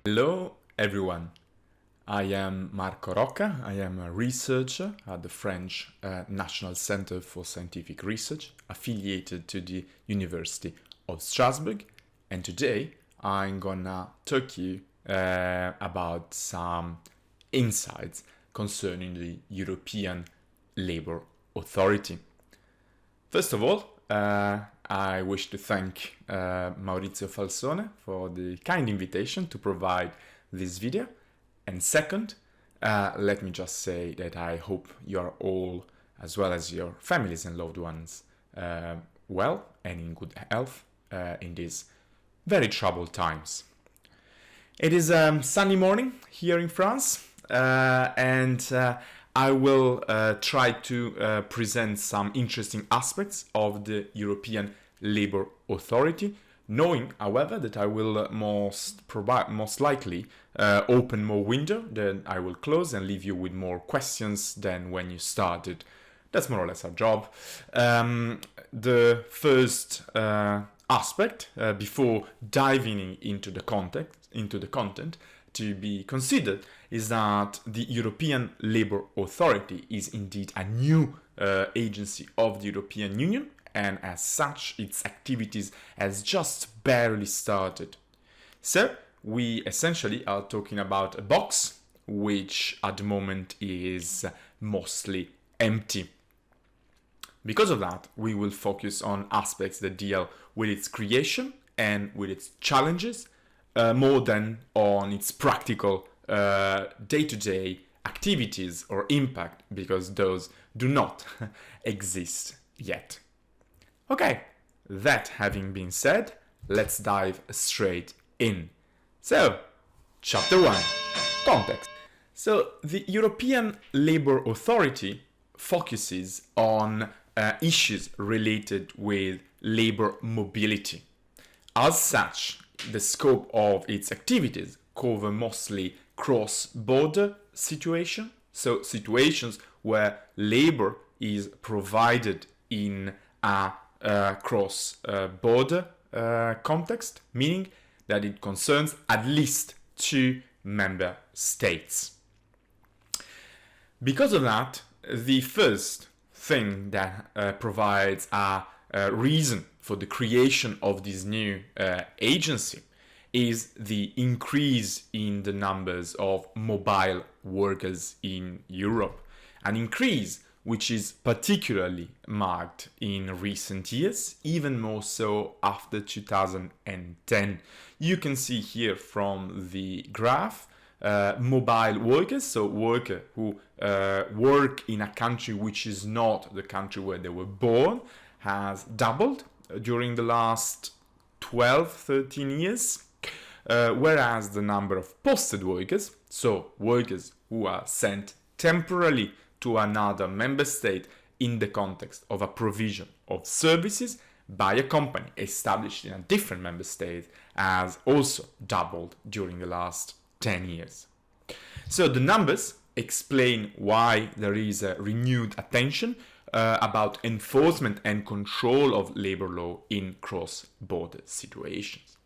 Hello everyone, I am Marco Rocca, I am a researcher at the French National Center for Scientific Research affiliated to the University of Strasbourg, and today I'm gonna talk you about some insights concerning the European Labour Authority. First of all, I wish to thank Maurizio Falsone for the kind invitation to provide this video. And second, let me just say that I hope you are all, as well as your families and loved ones, well and in good health in these very troubled times. It is a sunny morning here in France, and I will try to present some interesting aspects of the European Labour Authority, knowing, however, that I will most likely open more windows than I will close and leave you with more questions than when you started. That's more or less our job. The first aspect, before diving into the content to be considered, is that the European Labour Authority is indeed a new agency of the European Union, and as such its activities has just barely started. So we essentially are talking about a box which at the moment is mostly empty. Because of that, we will focus on aspects that deal with its creation and with its challenges more than on its practical day-to-day activities or impact, because those do not exist yet. Okay, that having been said, let's dive straight in. So, Chapter 1, Context. So, the European Labour Authority focuses on issues related with labour mobility. As such, the scope of its activities cover mostly cross-border situations, so situations where labour is provided in a cross-border context, meaning that it concerns at least 2 member states. Because of that, the first thing that provides a reason for the creation of this new agency is the increase in the numbers of mobile workers in Europe, an increase which is particularly marked in recent years, even more so after 2010. You can see here from the graph mobile workers, so workers who work in a country which is not the country where they were born, has doubled during the last 12-13 years, whereas the number of posted workers, so workers who are sent temporarily to another member state in the context of a provision of services by a company established in a different member state, has also doubled during the last 10 years. So the numbers explain why there is a renewed attention about enforcement and control of labor law in cross-border situations.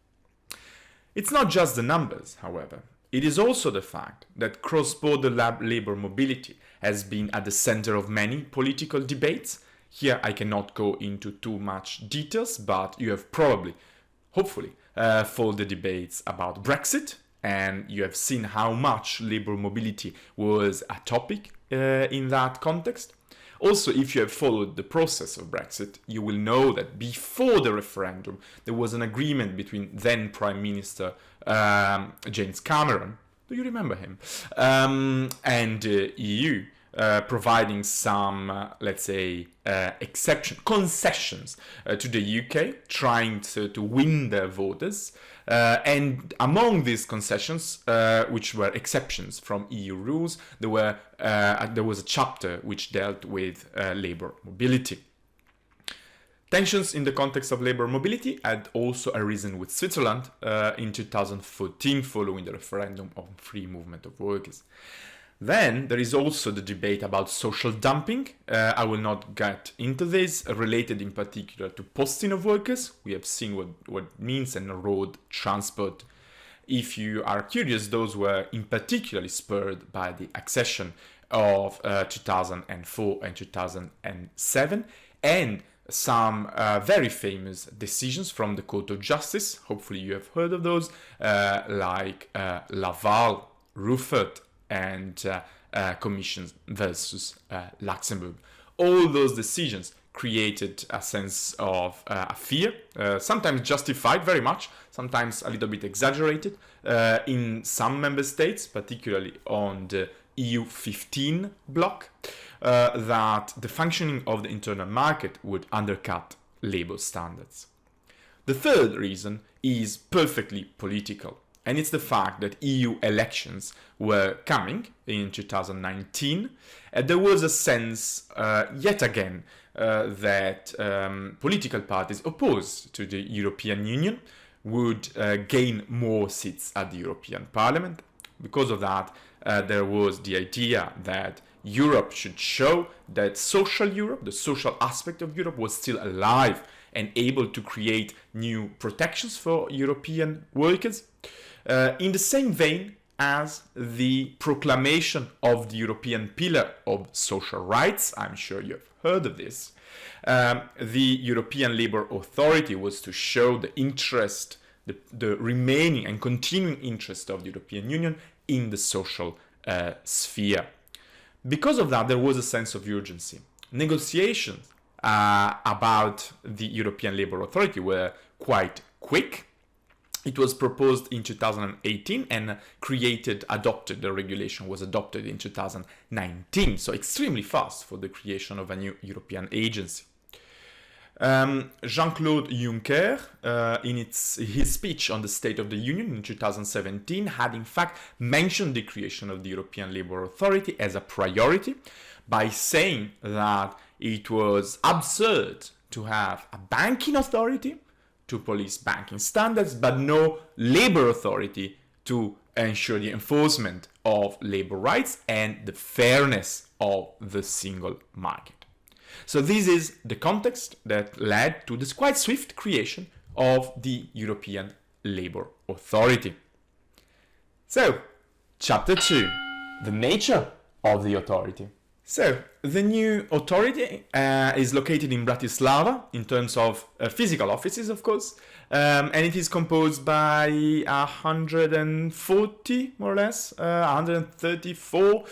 It's not just the numbers, however. It is also the fact that cross-border labor mobility has been at the center of many political debates. Here I cannot go into too much details, but you have probably, hopefully, followed the debates about Brexit, and you have seen how much labor mobility was a topic in that context. Also, if you have followed the process of Brexit, you will know that before the referendum, there was an agreement between then Prime Minister James Cameron, do you remember him, and the EU, providing some, let's say, concessions to the UK, trying to win their voters. And among these concessions, which were exceptions from EU rules, there was a chapter which dealt with labor mobility. Tensions in the context of labor mobility had also arisen with Switzerland in 2014 following the referendum on free movement of workers. Then there is also the debate about social dumping. I will not get into this, related in particular to posting of workers. We have seen what it means in road transport. if you are curious, those were in particularly spurred by the accession of 2004 and 2007, and some very famous decisions from the Court of Justice. Hopefully you have heard of those, like Laval, Ruffert, and Commission versus Luxembourg. All those decisions created a sense of fear, sometimes justified very much, sometimes a little bit exaggerated, in some member states, particularly on the EU 15 bloc, that the functioning of the internal market would undercut labor standards. The third reason is perfectly political, and it's the fact that EU elections were coming in 2019, and there was a sense, yet again, that political parties opposed to the European Union would gain more seats at the European Parliament. Because of that, there was the idea that Europe should show that social Europe, the social aspect of Europe, was still alive and able to create new protections for European workers. In the same vein as the proclamation of the European Pillar of Social Rights, I'm sure you have heard of this, the European Labour Authority was to show the interest, the remaining and continuing interest of the European Union in the social sphere. Because of that, there was a sense of urgency. Negotiations about the European Labour Authority were quite quick. It was proposed in 2018 and the regulation was adopted in 2019, so extremely fast for the creation of a new European agency. Jean-Claude Juncker, in his speech on the State of the Union in 2017, had in fact mentioned the creation of the European Labour Authority as a priority by saying that it was absurd to have a banking authority to police banking standards, but no labor authority to ensure the enforcement of labor rights and the fairness of the single market. So this is the context that led to this quite swift creation of the European Labour Authority. So, Chapter 2, the nature of the authority. So, the new authority is located in Bratislava in terms of physical offices, of course, and it is composed by 140, more or less, 134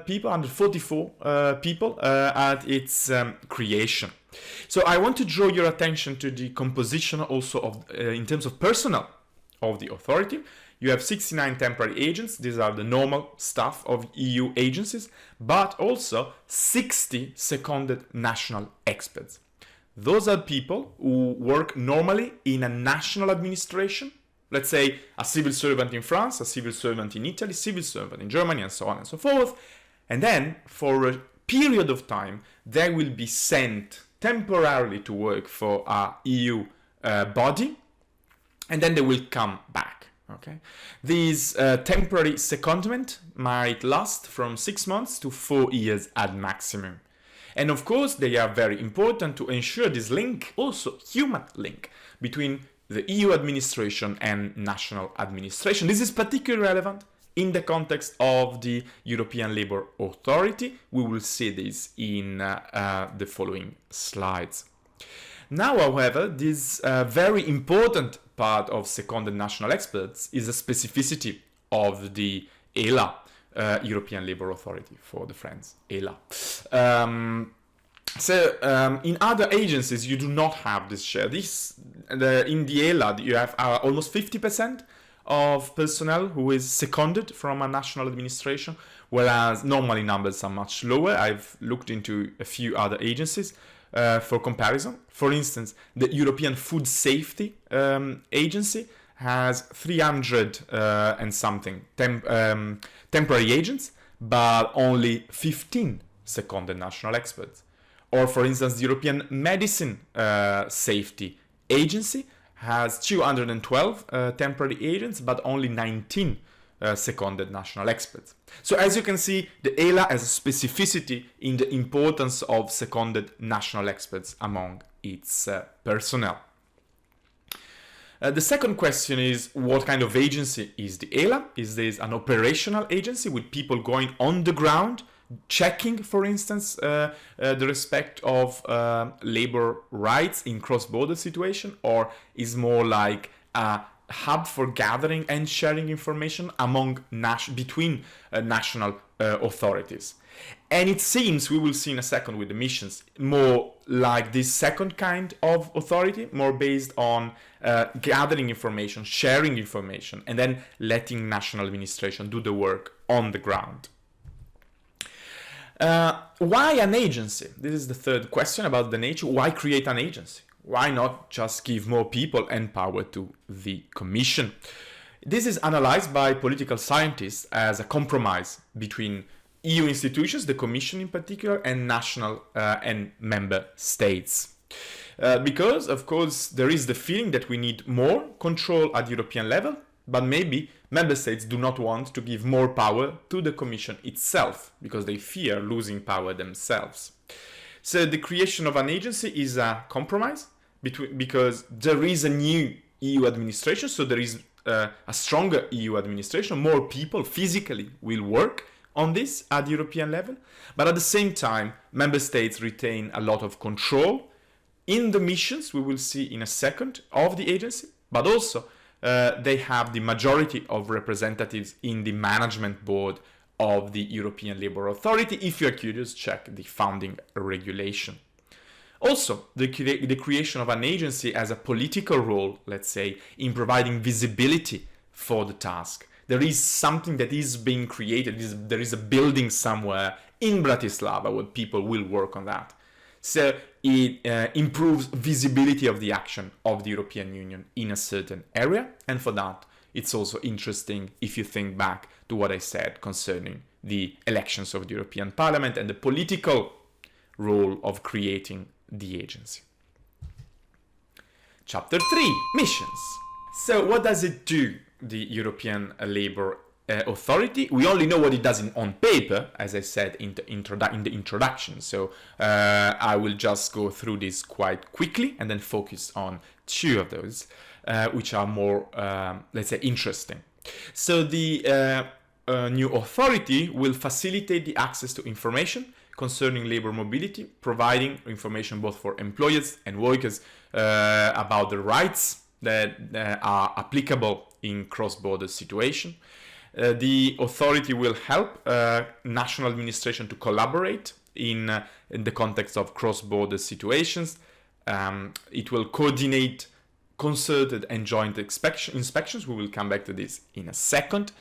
people, 144 people at its creation. So, I want to draw your attention to the composition also of, in terms of personnel of the authority. You have 69 temporary agents, these are the normal staff of EU agencies, but also 60 seconded national experts. Those are people who work normally in a national administration, let's say a civil servant in France, a civil servant in Italy, civil servant in Germany, and so on and so forth. And then, for a period of time, they will be sent temporarily to work for a EU body, and then they will come back. Okay, these temporary secondment might last from 6 months to 4 years at maximum. And of course, they are very important to ensure this link, also human link, between the EU administration and national administration. This is particularly relevant in the context of the European Labour Authority. We will see this in the following slides. Now, however, this very important part of seconded national experts is a specificity of the ELA, European Labour Authority for the French, ELA. In other agencies, you do not have this share. In the ELA, you have almost 50% of personnel who is seconded from a national administration, whereas normally numbers are much lower. I've looked into a few other agencies for comparison. For instance, the European Food Safety Agency has 300 and something temporary agents, but only 15 seconded national experts. Or for instance, the European Medicine Safety Agency has 212 temporary agents, but only 19 seconded national experts. So as you can see, the ELA has a specificity in the importance of seconded national experts among its personnel. The second question is, what kind of agency is the ELA? Is this an operational agency with people going on the ground, checking, for instance, the respect of labor rights in cross-border situation, or is more like a hub for gathering and sharing information among between national authorities? And it seems, we will see in a second with the missions, more like this second kind of authority, more based on gathering information, sharing information, and then letting national administration do the work on the ground. Why an agency? This is the third question about the nature. Why create an agency? Why not just give more people and power to the Commission? This is analyzed by political scientists as a compromise between EU institutions, the Commission in particular, and national and member states. Because, of course, there is the feeling that we need more control at European level, but maybe member states do not want to give more power to the Commission itself, because they fear losing power themselves. So the creation of an agency is a compromise because there is a new EU administration, so there is a stronger EU administration, more people physically will work on this at European level, but at the same time, member states retain a lot of control in the missions, we will see in a second, of the agency, but also they have the majority of representatives in the management board of the European Labour Authority. If you're curious, check the founding regulation. Also, the creation of an agency has a political role, let's say, in providing visibility for the task. There is something that is being created, there is a building somewhere in Bratislava where people will work on that. So it improves visibility of the action of the European Union in a certain area, and for that it's also interesting if you think back to what I said concerning the elections of the European Parliament and the political role of creating the agency. Chapter 3, missions. So what does it do, the European Labour Authority? We only know what it does on paper, as I said in the introduction. So I will just go through this quite quickly and then focus on two of those, which are more, let's say, interesting. So the new authority will facilitate the access to information concerning labor mobility, providing information both for employers and workers about the rights that are applicable in cross-border situation. The authority will help national administration to collaborate in the context of cross-border situations. It will coordinate concerted and joint inspections. We will come back to this in a second.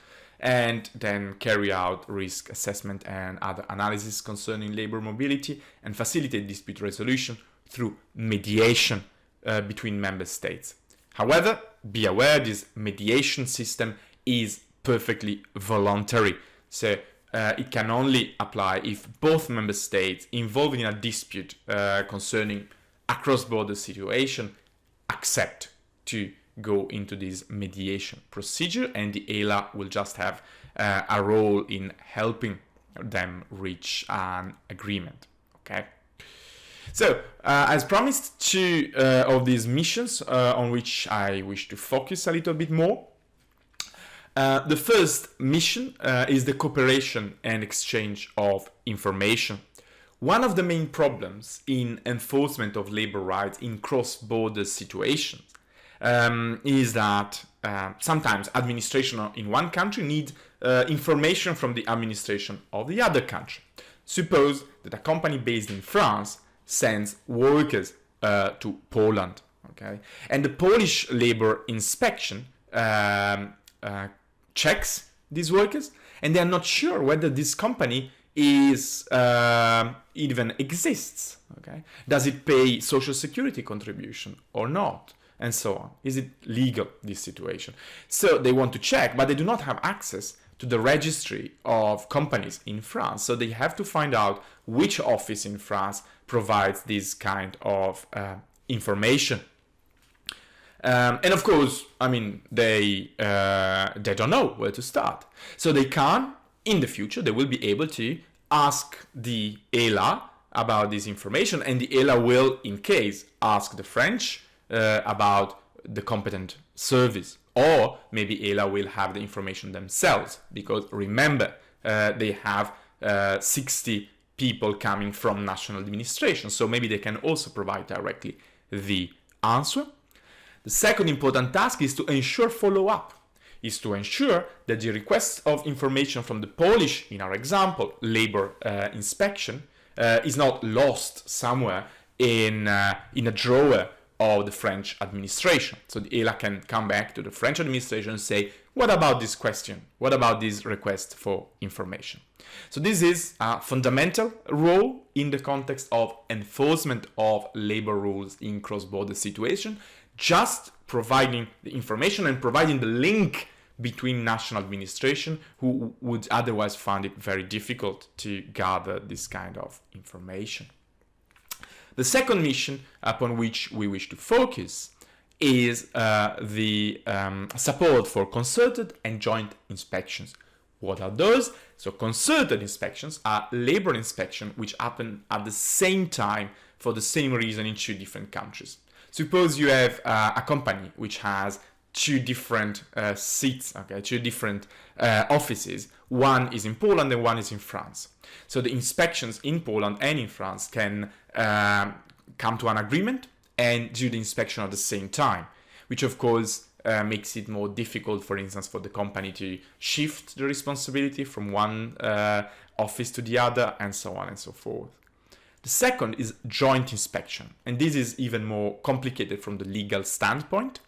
And then carry out risk assessment and other analysis concerning labor mobility and facilitate dispute resolution through mediation between member states. However, be aware this mediation system is perfectly voluntary. So it can only apply if both member states involved in a dispute concerning a cross-border situation accept to go into this mediation procedure, and the ELA will just have a role in helping them reach an agreement. Okay. So, as promised, two of these missions on which I wish to focus a little bit more. The first mission is the cooperation and exchange of information. One of the main problems in enforcement of labor rights in cross-border situations is that sometimes administration in one country needs information from the administration of the other country. Suppose that a company based in France sends workers to Poland, okay? And the Polish labor inspection checks these workers, and they are not sure whether this company is even exists, okay? Does it pay social security contribution or not? And so on. Is it legal, this situation? So they want to check, but they do not have access to the registry of companies in France. So they have to find out which office in France provides this kind of information. And of course, I mean, they don't know where to start. So they can, in the future, they will be able to ask the ELA about this information, and the ELA will, in case, ask the French about the competent service. Or maybe ELA will have the information themselves, because remember, they have 60 people coming from national administration, so maybe they can also provide directly the answer. The second important task is to ensure follow-up, is to ensure that the request of information from the Polish, in our example, labor inspection, is not lost somewhere in a drawer of the French administration. So the ELA can come back to the French administration and say, what about this question? What about this request for information? So this is a fundamental role in the context of enforcement of labor rules in cross-border situation, just providing the information and providing the link between national administration who would otherwise find it very difficult to gather this kind of information. The second mission upon which we wish to focus is the support for concerted and joint inspections. What are those? So concerted inspections are labor inspections which happen at the same time for the same reason in two different countries. Suppose you have a company which has two different seats, okay, two different offices. One is in Poland and one is in France. So the inspections in Poland and in France can come to an agreement and do the inspection at the same time, which of course makes it more difficult, for instance, for the company to shift the responsibility from one office to the other, and so on and so forth. The second is joint inspection, and this is even more complicated from the legal standpoint.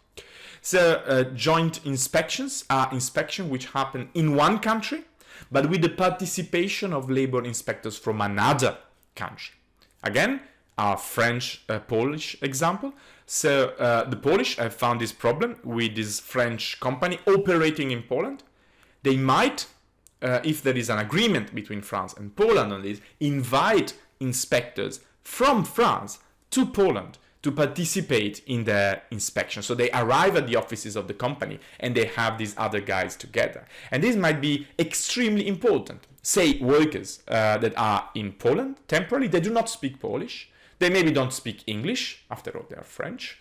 So joint inspections are inspections which happen in one country, but with the participation of labor inspectors from another country. Again, our French-Polish example. So the Polish have found this problem with this French company operating in Poland. They might, if there is an agreement between France and Poland on this, invite inspectors from France to Poland to participate in the inspection. So they arrive at the offices of the company and they have these other guys together. And this might be extremely important. Say workers that are in Poland temporarily, they do not speak Polish. They maybe don't speak English, after all they are French.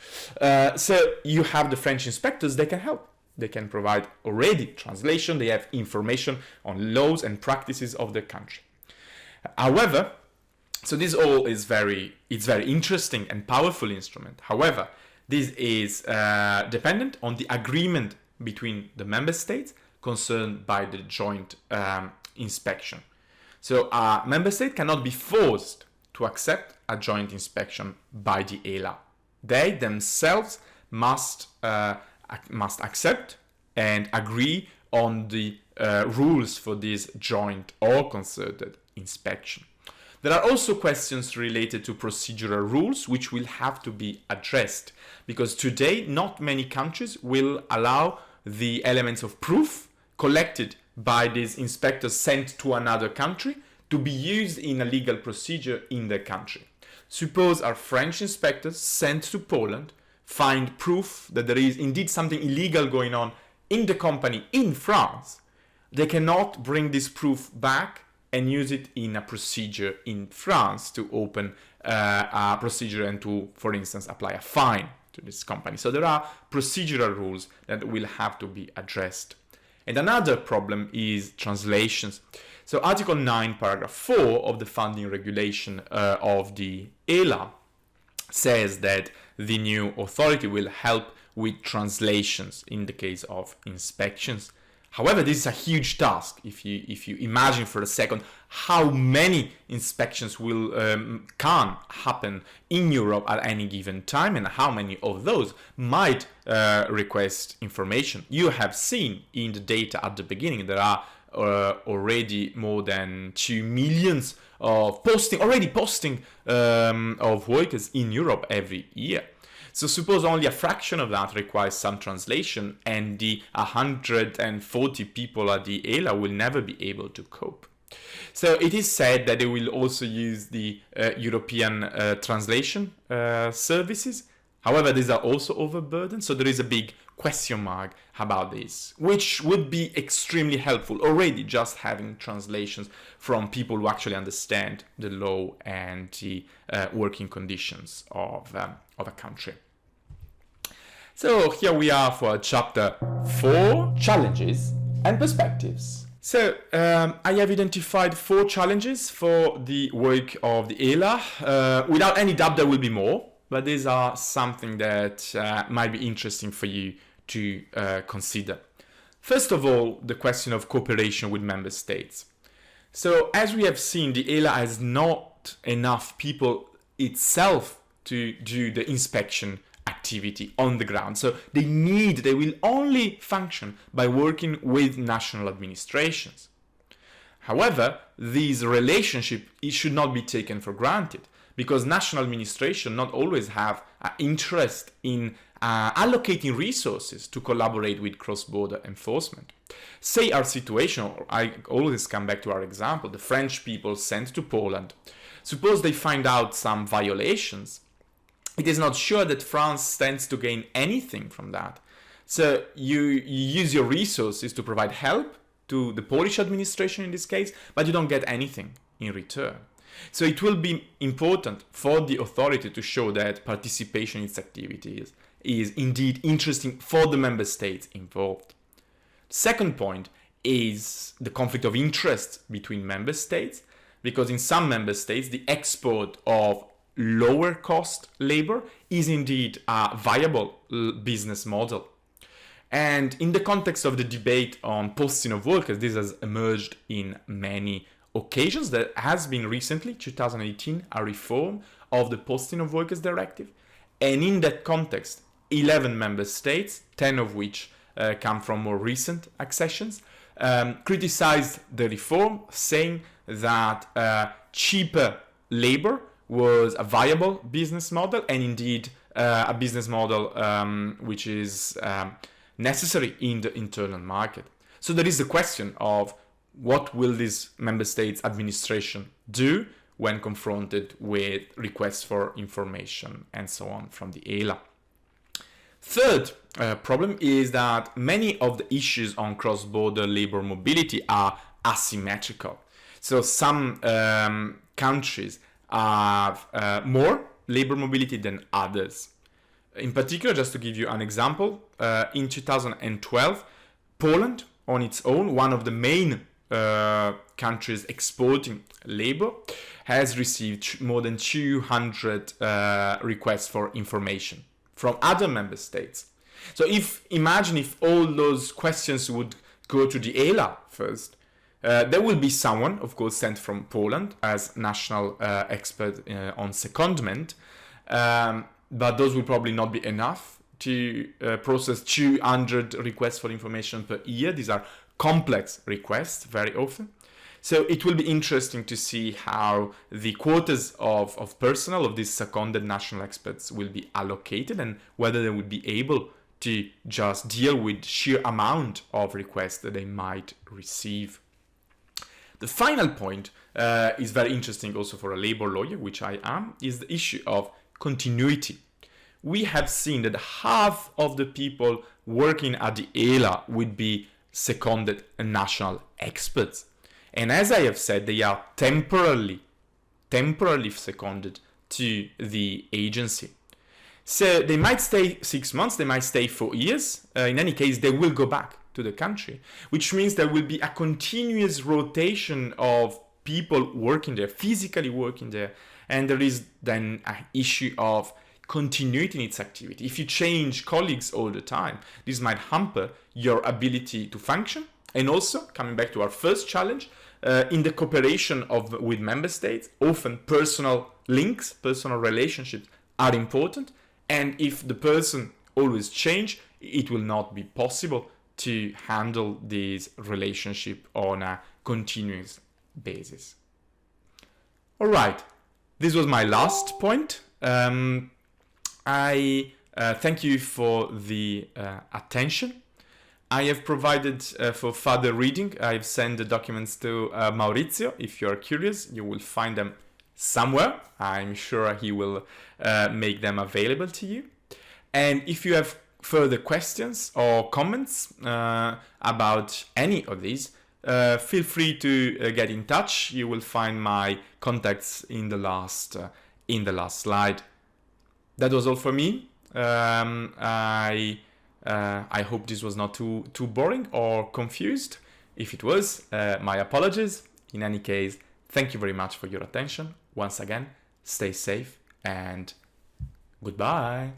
So you have the French inspectors, they can help. They can provide already translation, they have information on laws and practices of the country. However, so this all is very interesting and powerful instrument. However, this is dependent on the agreement between the member states concerned by the joint inspection. So a member state cannot be forced to accept a joint inspection by the ELA. They themselves must accept and agree on the rules for this joint or concerted inspection. There are also questions related to procedural rules which will have to be addressed, because today not many countries will allow the elements of proof collected by these inspectors sent to another country to be used in a legal procedure in their country. Suppose our French inspectors sent to Poland find proof that there is indeed something illegal going on in the company in France. They cannot bring this proof back and use it in a procedure in France to open a procedure and to, for instance, apply a fine to this company. So there are procedural rules that will have to be addressed. And another problem is translations. So Article 9, Paragraph 4 of the funding regulation of the ELA says that the new authority will help with translations in the case of inspections. However, this is a huge task. If you imagine for a second how many inspections can happen in Europe at any given time, and how many of those might request information. You have seen in the data at the beginning there are already more than 2 million of posting of workers in Europe every year. So suppose only a fraction of that requires some translation, and the 140 people at the ELA will never be able to cope. So it is said that they will also use the European translation services. However, these are also overburdened, so there is a big question mark about this, which would be extremely helpful already, just having translations from people who actually understand the law and the working conditions of a country. So here we are for chapter 4, Challenges and Perspectives. So I have identified 4 challenges for the work of the ELA. Without any doubt there will be more, but these are something that might be interesting for you to consider. First of all, the question of cooperation with member states. So as we have seen, the ELA has not enough people itself to do the inspection activity on the ground. So they will only function by working with national administrations. However, this relationship, it should not be taken for granted, because national administration not always have an interest in allocating resources to collaborate with cross-border enforcement. Say our situation, I always come back to our example, the French people sent to Poland. Suppose they find out some violations. It is not sure that France stands to gain anything from that. So you use your resources to provide help to the Polish administration in this case, but you don't get anything in return. So it will be important for the authority to show that participation in its activities is indeed interesting for the member states involved. Second point is the conflict of interest between member states, because in some member states the export of lower cost labor is indeed a viable business model. And in the context of the debate on posting of workers, this has emerged in many occasions. There has been recently, 2018, a reform of the Posting of Workers Directive. And in that context, 11 member states, 10 of which come from more recent accessions, criticized the reform, saying that cheaper labor was a viable business model, and indeed a business model which is necessary in the internal market. So there is the question of what will this member states administration do when confronted with requests for information and so on from the ELA. Third problem is that many of the issues on cross-border labor mobility are asymmetrical. So some countries have more labor mobility than others. In particular, just to give you an example, in 2012, Poland on its own, one of the main countries exporting labor, has received more than 200 requests for information from other member states. So imagine if all those questions would go to the ELA first. There will be someone, of course, sent from Poland as national expert on secondment, but those will probably not be enough to process 200 requests for information per year. These are complex requests very often. So it will be interesting to see how the quotas of personnel of these seconded national experts will be allocated, and whether they would be able to just deal with sheer amount of requests that they might receive. The final point is very interesting also for a labor lawyer, which I am, is the issue of continuity. We have seen that half of the people working at the ELA would be seconded national experts. And as I have said, they are temporarily seconded to the agency. So they might stay 6 months, they might stay 4 years. In any case, they will go back to the country, which means there will be a continuous rotation of people working there, physically working there. And there is then an issue of continuity in its activity. If you change colleagues all the time, this might hamper your ability to function. And also, coming back to our first challenge, in the cooperation with member states, often personal links, personal relationships are important. And if the person always change, it will not be possible to handle this relationship on a continuous basis. All right, this was my last point. I thank you for the attention. I have provided for further reading. I've sent the documents to Maurizio. If you're curious, you will find them somewhere. I'm sure he will make them available to you. And if you have further questions or comments about any of these, feel free to get in touch. You will find my contacts in the last slide. That was all for me. I hope this was not too boring or confused. If it was, my apologies. In any case, thank you very much for your attention. Once again, stay safe and goodbye.